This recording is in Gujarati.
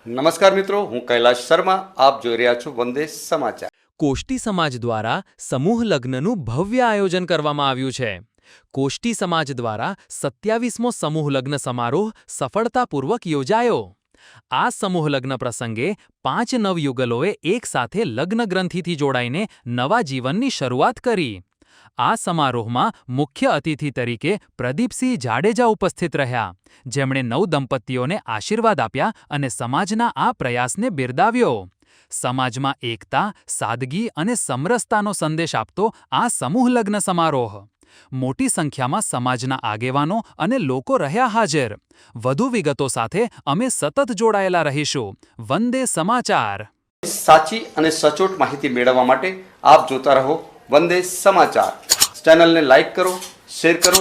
નમસ્કાર મિત્રો, હું કૈલાશ શર્મા. આપ જોઈ રહ્યા છો વંદે સમાચાર. કોષ્ટી સમાજ દ્વારા સમૂહ લગ્નનું ભવ્ય આયોજન કરવામાં આવ્યું છે. કોષ્ટી સમાજ દ્વારા 27મો સમૂહ લગ્ન સમારોહ સફળતાપૂર્વક યોજાયો. આ સમૂહ લગ્ન પ્રસંગે 5 નવયુગલોએ એકસાથે લગ્ન ગ્રંથિથી જોડાઈને નવા જીવનની શરૂઆત કરી. આ સમારોહમાં મુખ્ય અતિથિ તરીકે પ્રદીપસિંહ જાડેજા ઉપસ્થિત રહ્યા, જેમણે નવદંપતીઓને આશીર્વાદ આપ્યા અને સમાજના આ પ્રયાસને બિરદાવ્યો. સમાજમાં એકતા, સાદગી અને સમરસતાનો સંદેશ આપતો આ સમૂહ લગ્ન સમારોહ. મોટી સંખ્યામાં સમાજના આગેવાનો અને લોકો રહ્યા હાજર. વધુ વિગતો સાથે અમે સતત જોડાયેલા રહીશું. વંદે સમાચાર. સાચી અને સચોટ માહિતી મેળવવા માટે આપ જોતા રહો વંદે સમાચાર. ચેનલને લાઈક કરો, શેર કરો